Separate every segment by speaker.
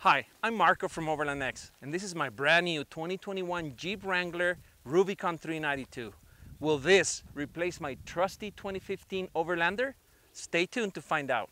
Speaker 1: Hi, I'm Marco from OVRLNDX, and this is my brand new 2021 Jeep Wrangler Rubicon 392. Will this replace my trusty 2015 Overlander? Stay tuned to find out.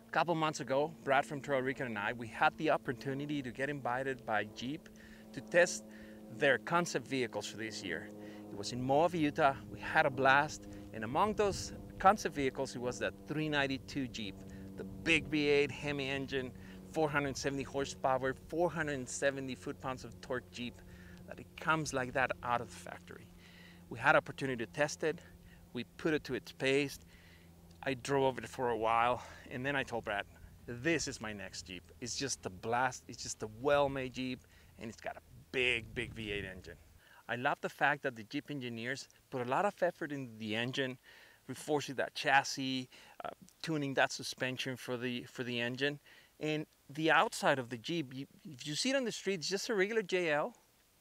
Speaker 1: A couple months ago, Brad from Trail Recon and I, we had the opportunity to get invited by Jeep to test their concept vehicles for this year. It was in Moab, Utah. We had a blast, and among those concept vehicles, it was that 392 Jeep, the big V8 Hemi engine, 470 horsepower, 470 foot-pounds of torque Jeep, that it comes like that out of the factory. We had opportunity to test it. We put it to its pace. I drove over it for a while, and then I told Brad, this is my next Jeep. It's just a blast, it's just a well-made Jeep, and it's got a big V8 engine. I love the fact that the Jeep engineers put a lot of effort into the engine, reinforcing that chassis, tuning that suspension for the engine. And the outside of the Jeep, if you see it on the street, it's just a regular JL.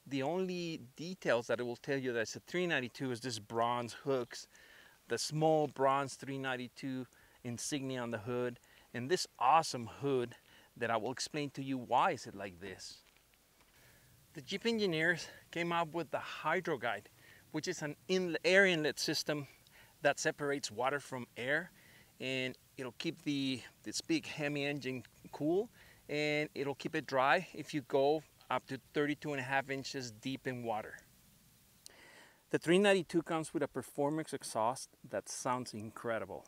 Speaker 1: The only details that it will tell you that it's a 392 is this bronze hooks, the small bronze 392 insignia on the hood, and this awesome hood that I will explain to you why is it like this. The Jeep engineers came up with the Hydro Guide, which is an air inlet system that separates water from air, and it'll keep this big Hemi engine cool, and it'll keep it dry if you go up to 32.5 inches deep in water. The 392 comes with a performance exhaust that sounds incredible.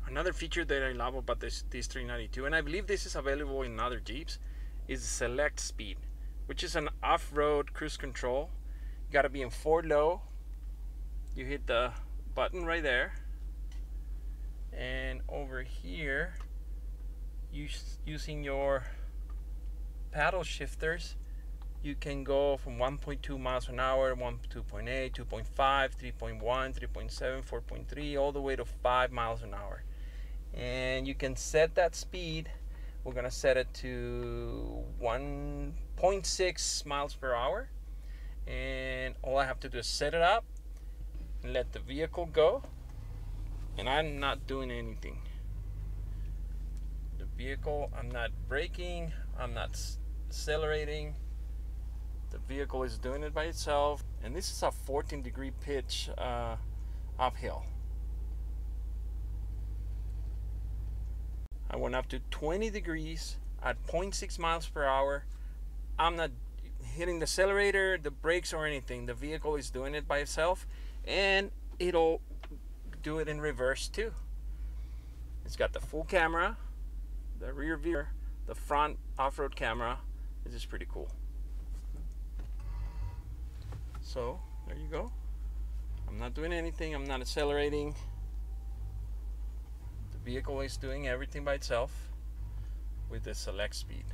Speaker 1: Another feature that I love about this 392, and I believe this is available in other Jeeps, is the select speed, which is an off-road cruise control. You gotta be in 4 low. You hit the button right there, and over here, using your paddle shifters, you can go from 1.2 miles an hour, 2.8, 2.5, 3.1, 3.7, 4.3, all the way to 5 miles an hour. And you can set that speed. We're gonna set it to 1.6 miles per hour, and all I have to do is set it up and let the vehicle go, and I'm not doing anything. The vehicle, I'm not braking, I'm not accelerating. The vehicle is doing it by itself, and this is a 14-degree pitch uphill. I went up to 20 degrees at 0.6 miles per hour. I'm not hitting the accelerator, the brakes, or anything. The vehicle is doing it by itself, and it'll do it in reverse too. It's got the full camera, the rear view, the front off-road camera. This is pretty cool. So there you go. I'm not doing anything, I'm not accelerating. The vehicle is doing everything by itself with the select speed.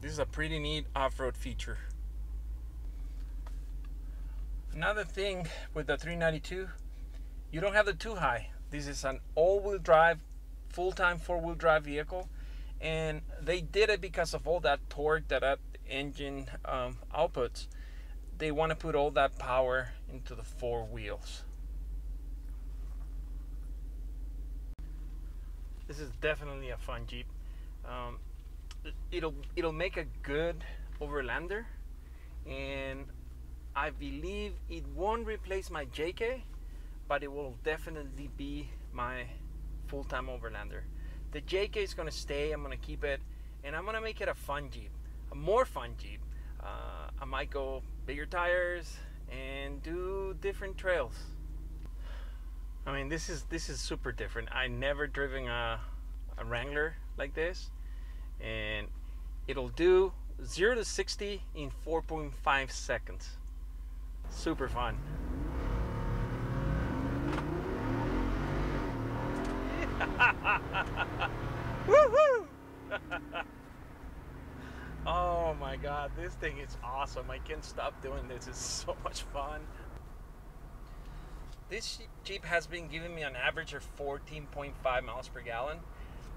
Speaker 1: This is a pretty neat off-road feature. Another thing with the 392, you don't have the 2-high. This is an all-wheel drive, full-time 4-wheel drive vehicle, and they did it because of all that torque that engine outputs. They want to put all that power into the 4 wheels. This is definitely a fun Jeep. It'll make a good Overlander, and I believe it won't replace my JK, but it will definitely be my full-time Overlander. The JK is going to stay, I'm going to keep it, and I'm going to make it a fun Jeep, a more fun Jeep. I might go bigger tires and do different trails. I mean, this is super different. I never driven a Wrangler like this, and it'll do 0 to 60 in 4.5 seconds. Super fun. Woohoo! Oh my God, this thing is awesome. I can't stop doing this. It's so much fun. This Jeep has been giving me an average of 14.5 miles per gallon,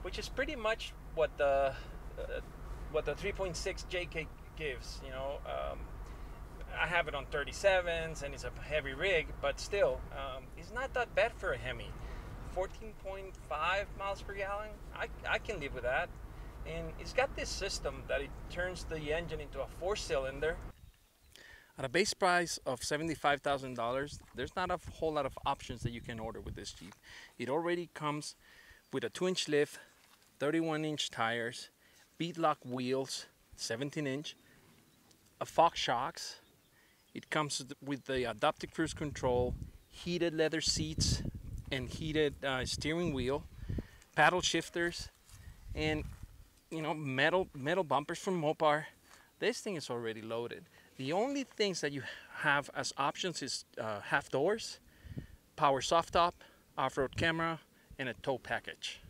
Speaker 1: which is pretty much what the 3.6 JK gives. You know, I have it on 37s and it's a heavy rig, but still, it's not that bad for a Hemi. 14.5 miles per gallon, I can live with that. And it's got this system that it turns the engine into a 4-cylinder. At a base price of $75,000, there's not a whole lot of options that you can order with this Jeep. It already comes with a 2-inch lift, 31-inch tires, beadlock wheels, 17-inch, a fog shocks. It comes with the adaptive cruise control, heated leather seats, and heated steering wheel, paddle shifters, and metal bumpers from Mopar. This thing is already loaded. The only things that you have as options is half doors, power soft top, off-road camera, and a tow package.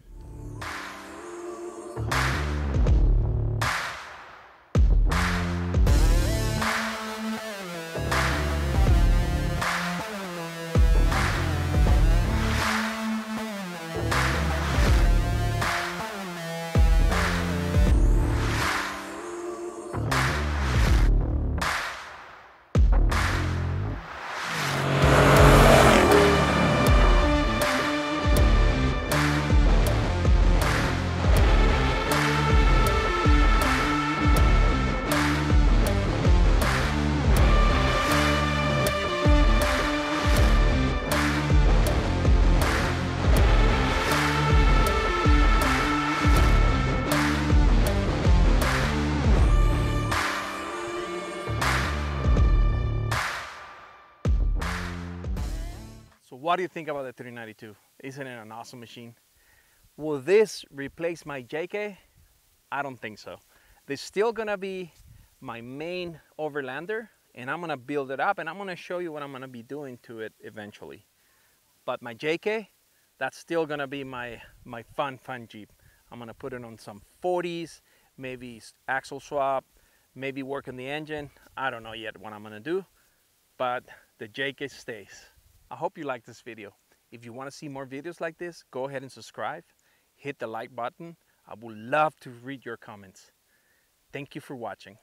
Speaker 1: So what do you think about the 392? Isn't it an awesome machine? Will this replace my JK? I don't think so. This is still gonna be my main overlander, and I'm gonna build it up and I'm gonna show you what I'm gonna be doing to it eventually. But my JK, that's still gonna be my fun Jeep. I'm gonna put it on some 40s, maybe axle swap, maybe work on the engine. I don't know yet what I'm gonna do, but the JK stays. I hope you like this video. If you want to see more videos like this, go ahead and subscribe. Hit the like button. I would love to read your comments. Thank you for watching.